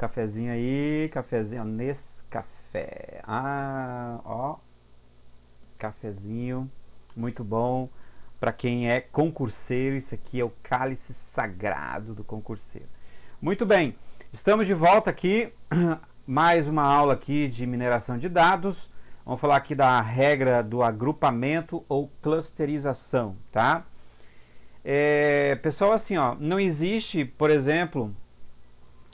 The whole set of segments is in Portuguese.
cafezinho aí, cafezinho, ó, Nescafé. Ah, ó, cafezinho, muito bom. Para quem é concurseiro, isso aqui é o cálice sagrado do concurseiro. Muito bem, estamos de volta aqui, mais uma aula aqui de mineração de dados. Vamos falar aqui da regra do agrupamento ou clusterização, tá? Pessoal, assim, ó, não existe, por exemplo,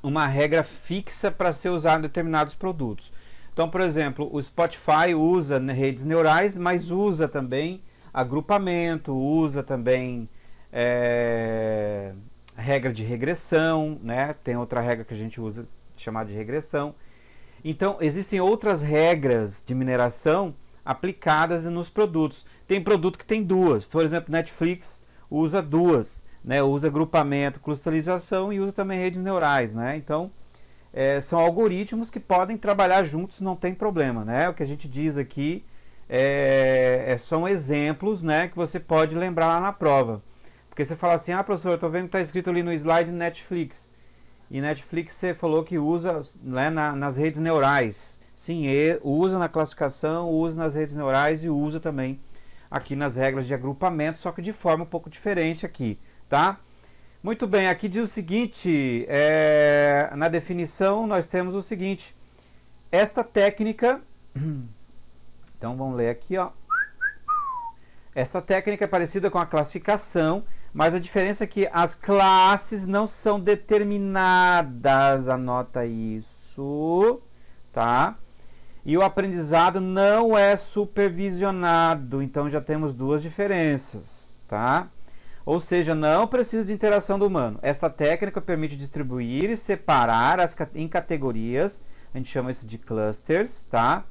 uma regra fixa para ser usada em determinados produtos. Então, por exemplo, o Spotify usa redes neurais, mas usa também agrupamento, usa também regra de regressão, né? Tem outra regra que a gente usa chamada de regressão. Então, existem outras regras de mineração aplicadas nos produtos. Tem produto que tem duas. Por exemplo, Netflix usa duas, né? Usa agrupamento, clusterização e usa também redes neurais, né? Então, são algoritmos que podem trabalhar juntos, não tem problema, né? O que a gente diz aqui são exemplos, né, que você pode lembrar lá na prova. Porque você fala assim, ah, professor, eu estou vendo que está escrito ali no slide Netflix. E Netflix você falou que usa, né, nas redes neurais. Sim, usa na classificação, usa nas redes neurais e usa também aqui nas regras de agrupamento, só que de forma um pouco diferente aqui, tá? Muito bem, aqui diz o seguinte, na definição nós temos o seguinte, esta técnica, então vamos ler aqui, ó. Esta técnica é parecida com a classificação, mas a diferença é que as classes não são determinadas, anota isso, tá? E o aprendizado não é supervisionado, então já temos duas diferenças, tá? Ou seja, não precisa de interação do humano. Essa técnica permite distribuir e separar em categorias, a gente chama isso de clusters, tá?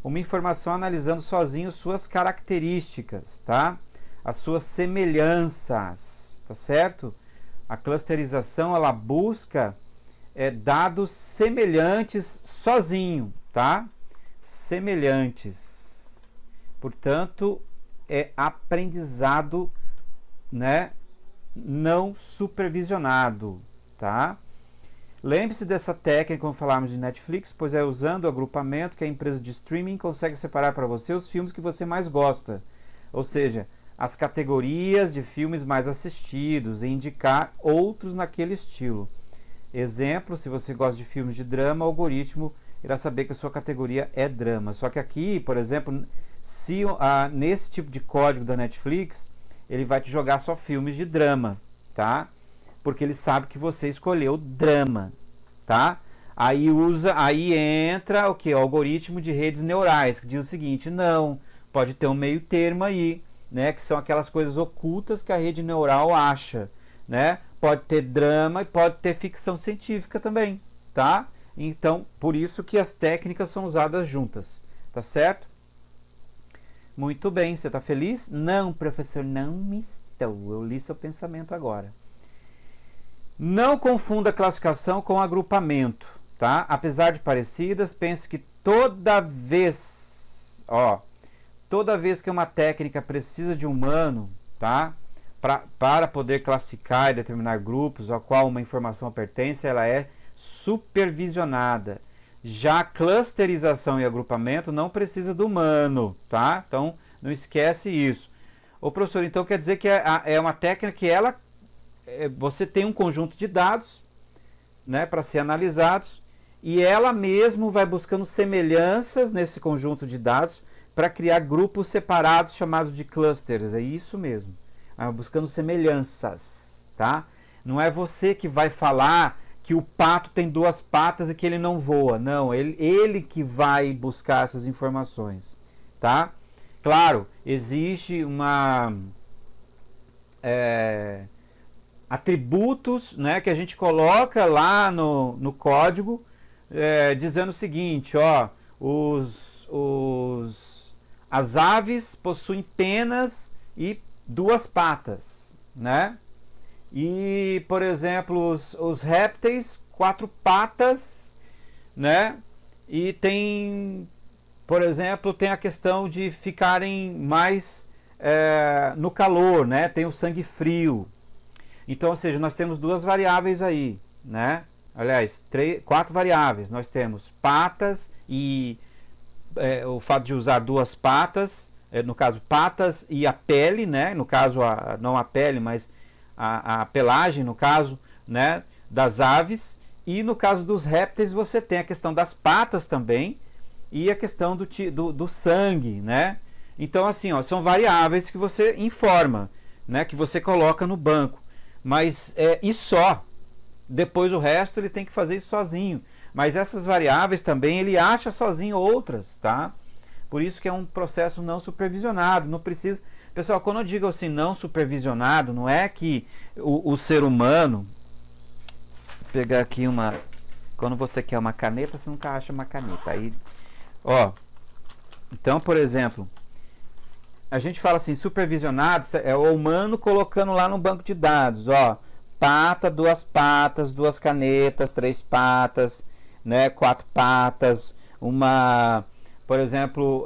Uma informação analisando sozinho suas características, tá? As suas semelhanças, tá certo? A clusterização, ela busca dados semelhantes sozinho, tá? Semelhantes. Portanto, é aprendizado, né, não supervisionado, tá? Lembre-se dessa técnica quando falarmos de Netflix, pois é usando o agrupamento que a empresa de streaming consegue separar para você os filmes que você mais gosta, ou seja, as categorias de filmes mais assistidos e indicar outros naquele estilo. Exemplo, se você gosta de filmes de drama, o algoritmo irá saber que a sua categoria é drama. Só que aqui, por exemplo, se nesse tipo de código da Netflix, ele vai te jogar só filmes de drama, tá? Porque ele sabe que você escolheu drama, tá? Aí entra o que? O algoritmo de redes neurais, que diz o seguinte, não, pode ter um meio termo aí, né? Que são aquelas coisas ocultas que a rede neural acha, né? Pode ter drama e pode ter ficção científica também, tá? Então, por isso que as técnicas são usadas juntas, tá certo? Muito bem, você está feliz? Não, professor, não me estou. Eu li seu pensamento agora. Não confunda a classificação com agrupamento, tá? Apesar de parecidas, pense que toda vez que uma técnica precisa de humano, tá? Para poder classificar e determinar grupos ao qual uma informação pertence, ela é supervisionada. Já a clusterização e agrupamento não precisa do humano, tá? Então, não esquece isso. Ô, professor, então quer dizer que é uma técnica que você tem um conjunto de dados, né, para ser analisados, e ela mesmo vai buscando semelhanças nesse conjunto de dados para criar grupos separados chamados de clusters. É isso mesmo. Buscando semelhanças, tá? Não é você que vai falar que o pato tem duas patas e que ele não voa. Não, ele que vai buscar essas informações, tá? Claro, existe atributos, né, que a gente coloca lá no código, dizendo o seguinte, ó, as aves possuem penas e duas patas, né? E, por exemplo, os répteis, quatro patas, né? E tem, por exemplo, tem a questão de ficarem mais no calor, né? Tem o sangue frio. Então, ou seja, nós temos duas variáveis aí, né? aliás, 4 variáveis. Nós temos patas e o fato de usar 2 patas, no caso patas e a pele, né? No caso, não a pele, mas a pelagem, no caso, né? Das aves. E no caso dos répteis, você tem a questão das patas também e a questão do sangue, né? Então, assim, ó, são variáveis que você informa, né? Que você coloca no banco. Mas, e só. Depois o resto ele tem que fazer isso sozinho. Mas essas variáveis também ele acha sozinho outras, tá? Por isso que é um processo não supervisionado. Não precisa... Pessoal, quando eu digo assim, não supervisionado, não é que o ser humano... Vou pegar aqui uma... Quando você quer uma caneta, você nunca acha uma caneta. Aí, ó... Então, por exemplo... A gente fala assim, supervisionado é o humano colocando lá no banco de dados, ó... Pata, 2 patas, 2 canetas, 3 patas, né, 4 patas, por exemplo,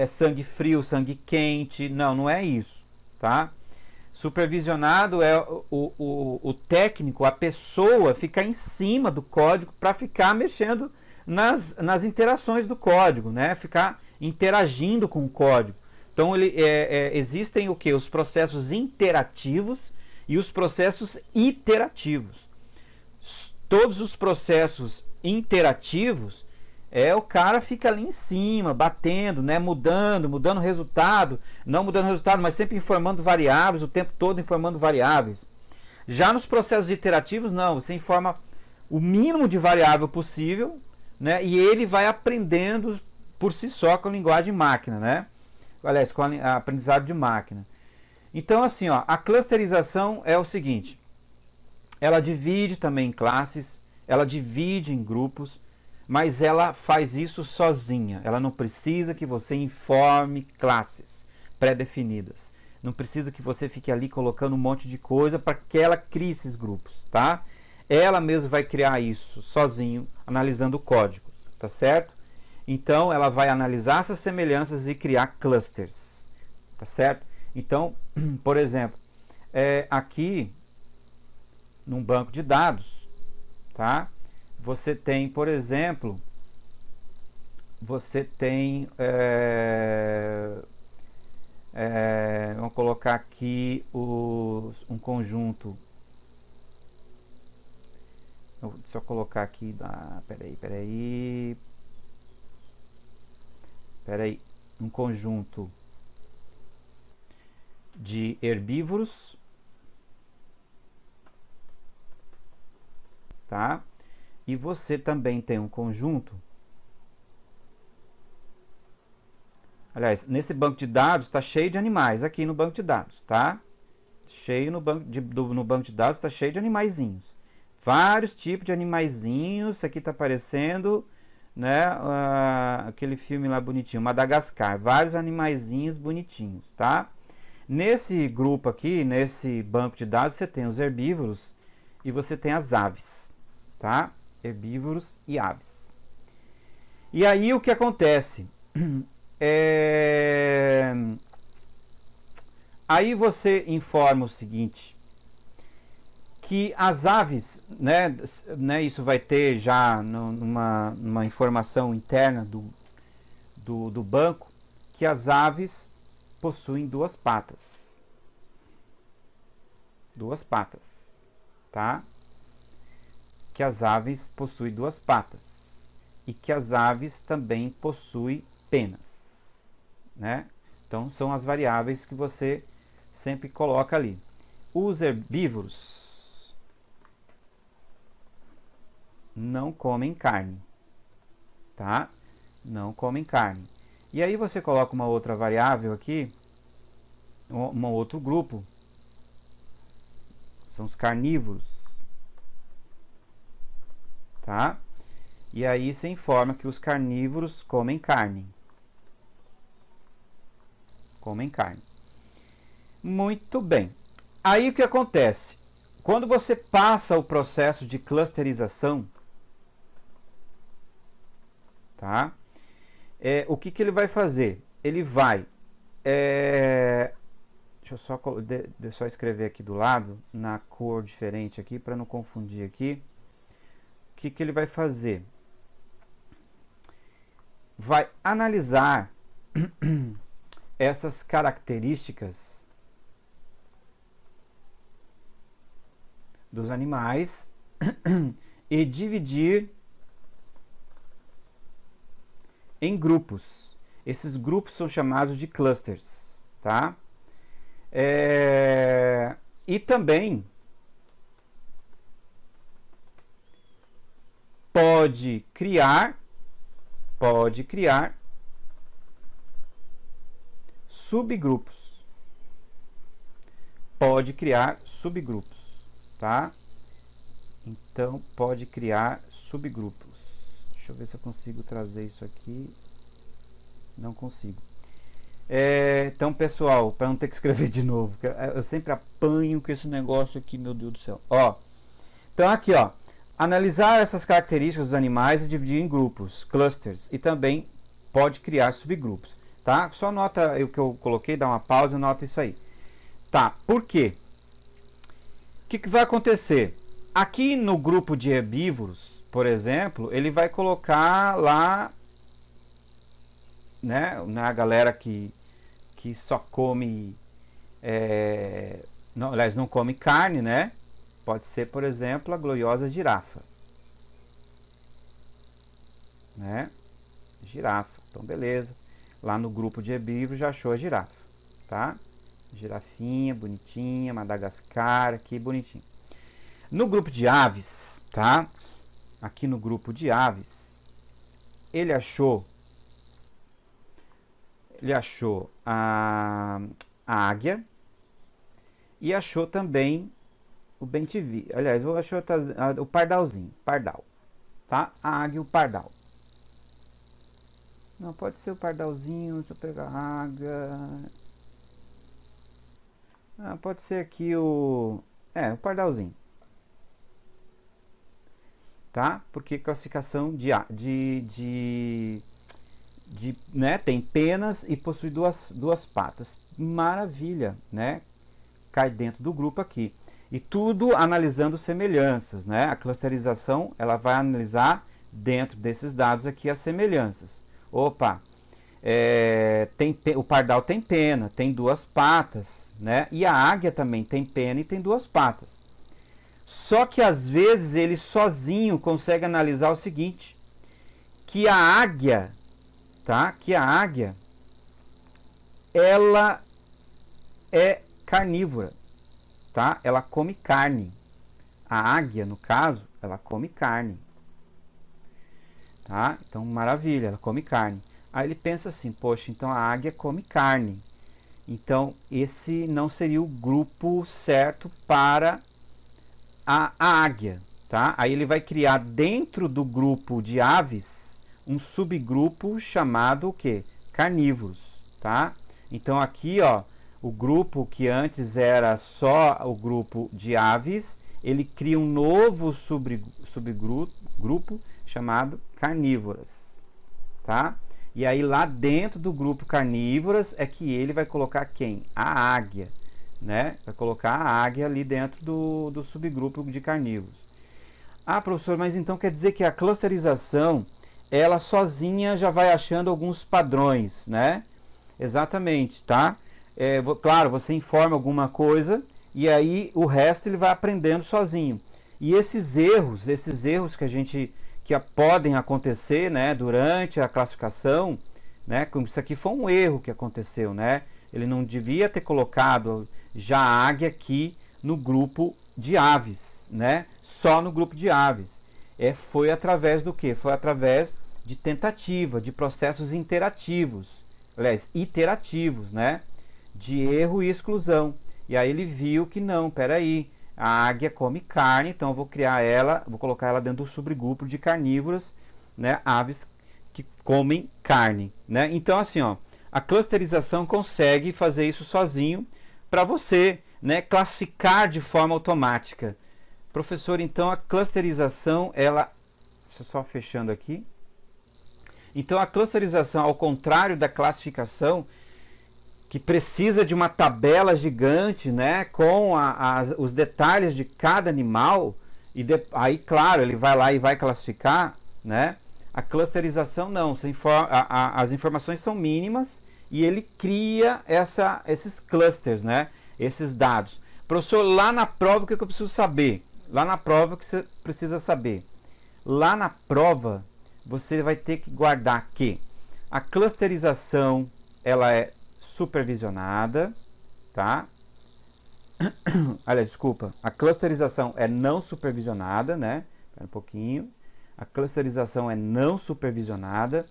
sangue frio, sangue quente. Não é isso, tá? Supervisionado é o técnico, a pessoa ficar em cima do código para ficar mexendo nas interações do código, né? Ficar interagindo com o código. Então, existem o quê? Os processos interativos e os processos iterativos. Todos os processos interativos o cara fica ali em cima, batendo, né, mudando o resultado, não mudando o resultado, mas sempre informando variáveis, o tempo todo informando variáveis. Já nos processos iterativos, não, você informa o mínimo de variável possível, né, e ele vai aprendendo por si só com a linguagem máquina, né? Aliás, com a aprendizado de máquina. Então, assim, ó, a clusterização é o seguinte, ela divide também em classes, ela divide em grupos, mas ela faz isso sozinha. Ela não precisa que você informe classes pré-definidas. Não precisa que você fique ali colocando um monte de coisa para que ela crie esses grupos, tá? Ela mesma vai criar isso sozinho, analisando o código, tá certo? Então, ela vai analisar essas semelhanças e criar clusters, tá certo? Então, por exemplo, aqui num banco de dados, tá? Você tem, por exemplo, vamos colocar aqui um conjunto. Deixa eu colocar aqui, peraí, um conjunto de herbívoros, tá? E você também tem um conjunto. Aliás, nesse banco de dados está cheio de animais aqui no banco de dados, tá? Cheio no banco de dados está cheio de animaizinhos. Vários tipos de animaizinhos. Aqui está aparecendo, né? Aquele filme lá bonitinho, Madagascar. Vários animaizinhos bonitinhos, tá? Nesse grupo aqui, nesse banco de dados, você tem os herbívoros e você tem as aves, tá? Herbívoros e aves. E aí o que acontece? Aí você informa o seguinte, que as aves, né, isso vai ter já numa informação interna do banco, que as aves possuem 2 patas. 2 patas, tá? Que as aves possuem 2 patas e que as aves também possuem penas, né? Então, são as variáveis que você sempre coloca ali. Os herbívoros não comem carne, tá? Não comem carne. E aí você coloca uma outra variável aqui, um outro grupo, são os carnívoros, tá? E aí você informa que os carnívoros comem carne. Comem carne. Muito bem. Aí o que acontece? Quando você passa o processo de clusterização, tá? O que ele vai fazer? Ele vai... deixa eu só escrever aqui do lado, na cor diferente aqui, para não confundir aqui. que ele vai fazer? Vai analisar essas características dos animais e dividir em grupos. Esses grupos são chamados de clusters, tá? E também pode criar subgrupos. Pode criar subgrupos, tá? Então, pode criar subgrupos. Deixa eu ver se eu consigo trazer isso aqui. Não consigo. Então, pessoal, para não ter que escrever de novo, eu sempre apanho com esse negócio aqui, meu Deus do céu. Ó, então, aqui, ó. Analisar essas características dos animais e dividir em grupos, clusters, e também pode criar subgrupos, tá? Só nota o que eu coloquei, dá uma pausa e nota isso aí. Tá, por quê? O que vai acontecer? Aqui no grupo de herbívoros, por exemplo, ele vai colocar lá, né, a galera que só come, não, aliás, não come carne, né? Pode ser, por exemplo, a gloriosa girafa. Né? Girafa. Então, beleza. Lá no grupo de herbívoros já achou a girafa. Tá? Girafinha, bonitinha, Madagascar, aqui, bonitinho. No grupo de aves, tá? Aqui no grupo de aves, ele achou a águia e achou também o bem-te-vi. Aliás, eu achei o pardalzinho. Pardal. Tá? A águia e o pardal. Não, pode ser o pardalzinho. Deixa eu pegar a águia. Pode ser aqui o pardalzinho. Tá? Porque classificação né? Tem penas e possui duas patas. Maravilha, né? Cai dentro do grupo aqui. E tudo analisando semelhanças, né? A clusterização, ela vai analisar dentro desses dados aqui as semelhanças. Opa, o pardal tem pena, tem duas patas, né? E a águia também tem pena e tem duas patas. Só que às vezes ele sozinho consegue analisar o seguinte, que a águia, tá? Que a águia, ela é carnívora. Tá? Ela come carne. A águia, no caso, ela come carne. Tá? Então, maravilha, ela come carne. Aí ele pensa assim, poxa, então a águia come carne. Então, esse não seria o grupo certo para a águia. Tá? Aí ele vai criar dentro do grupo de aves um subgrupo chamado o quê? Carnívoros. Tá? Então, aqui, ó, o grupo que antes era só o grupo de aves, ele cria um novo subgrupo chamado carnívoras, tá? E aí lá dentro do grupo carnívoras é que ele vai colocar quem? A águia, né? Vai colocar a águia ali dentro do subgrupo de carnívoros. Ah, professor, mas então quer dizer que a clusterização, ela sozinha já vai achando alguns padrões, né? Exatamente, tá? Claro, você informa alguma coisa e aí o resto ele vai aprendendo sozinho. E esses erros que podem acontecer, né, durante a classificação, né, como isso aqui foi um erro que aconteceu, né? Ele não devia ter colocado já a águia aqui no grupo de aves, né? Só no grupo de aves. Foi através do quê? Foi através de tentativa, de processos interativos, aliás, iterativos, né? De erro e exclusão. E aí ele viu que não, peraí, a águia come carne, então eu vou colocar ela dentro do subgrupo de carnívoras, né, aves que comem carne, né? Então assim, ó, a clusterização consegue fazer isso sozinho para você, né, classificar de forma automática. Professor, então a clusterização, só fechando aqui. Então a clusterização, ao contrário da classificação, que precisa de uma tabela gigante, né, com os detalhes de cada animal, Aí, claro, ele vai lá e vai classificar, né? A clusterização não, as informações são mínimas e ele cria esses clusters, né? Esses dados. Professor, lá na prova o que eu preciso saber? Lá na prova o que você precisa saber? Lá na prova você vai ter que guardar que a clusterização ela é supervisionada, tá? Aliás, desculpa, a clusterização é não supervisionada, né? Espera um pouquinho. A clusterização é não supervisionada,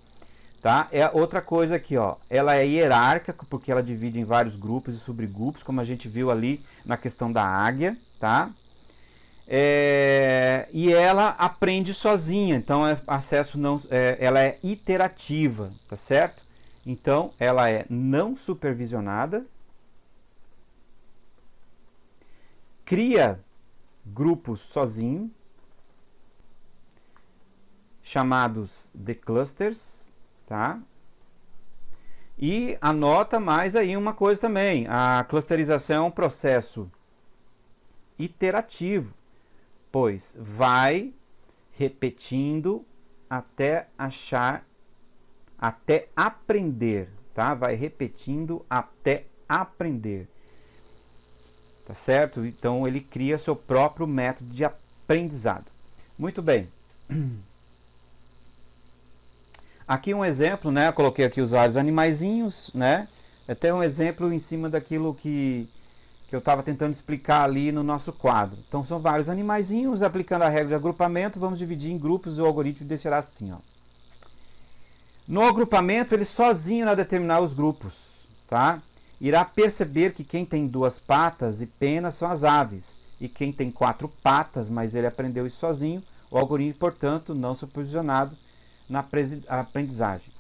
tá? É outra coisa aqui, ó. Ela é hierárquica porque ela divide em vários grupos e subgrupos, como a gente viu ali na questão da águia, tá? E ela aprende sozinha, então ela é iterativa, tá certo? Então ela é não supervisionada, cria grupos sozinho, chamados de clusters, tá? E anota mais aí uma coisa também, a clusterização é um processo iterativo, pois vai repetindo até aprender, tá? Vai repetindo até aprender, tá certo? Então ele cria seu próprio método de aprendizado. Muito bem. Aqui um exemplo, né? Eu coloquei aqui os vários animaizinhos, né? Até um exemplo em cima daquilo que eu estava tentando explicar ali no nosso quadro. Então são vários animaizinhos, aplicando a regra de agrupamento, vamos dividir em grupos e o algoritmo deixará assim, ó. No agrupamento, ele sozinho irá determinar os grupos, tá? Irá perceber que quem tem 2 patas e penas são as aves, e quem tem 4 patas, mas ele aprendeu isso sozinho, o algoritmo, portanto, não supervisionado na aprendizagem.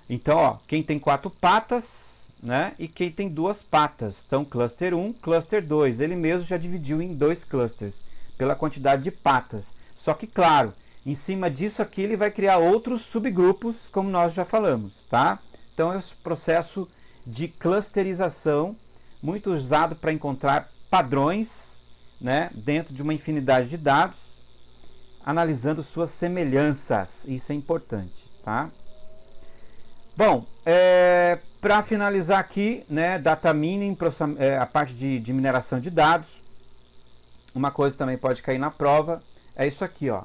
Então, ó, quem tem 4 patas, né, e quem tem 2 patas. Então, cluster 1, cluster 2. Ele mesmo já dividiu em 2 clusters, pela quantidade de patas. Só que, claro, em cima disso aqui ele vai criar outros subgrupos, como nós já falamos, tá? Então, é esse processo de clusterização, muito usado para encontrar padrões, né, dentro de uma infinidade de dados, analisando suas semelhanças. Isso é importante, tá? Bom, para finalizar aqui, né, data mining, a parte de mineração de dados, uma coisa também pode cair na prova, é isso aqui, ó.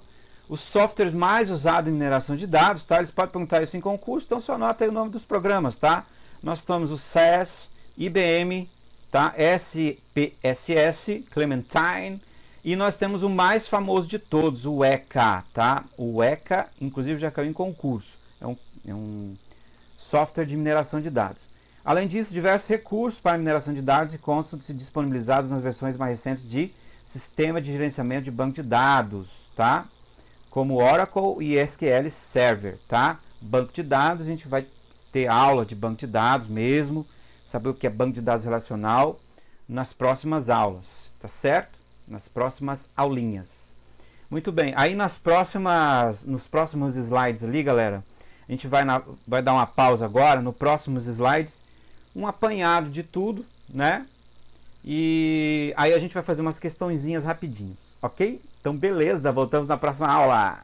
Os softwares mais usados em mineração de dados, tá? Eles podem perguntar isso em concurso, então só anota aí o nome dos programas, tá? Nós temos o SAS, IBM, tá? SPSS, Clementine, e nós temos o mais famoso de todos, o ECA, tá? O ECA, inclusive, já caiu em concurso. É um software de mineração de dados. Além disso, diversos recursos para mineração de dados encontram-se disponibilizados nas versões mais recentes de Sistema de Gerenciamento de Banco de Dados, tá? Como Oracle e SQL Server, tá? Banco de dados, a gente vai ter aula de banco de dados mesmo, saber o que é banco de dados relacional nas próximas aulas, tá certo? Nas próximas aulinhas. Muito bem, aí nos próximos slides ali, galera, a gente vai dar uma pausa agora, nos próximos slides, um apanhado de tudo, né? E aí a gente vai fazer umas questõezinhas rapidinhos, ok? Então beleza, voltamos na próxima aula.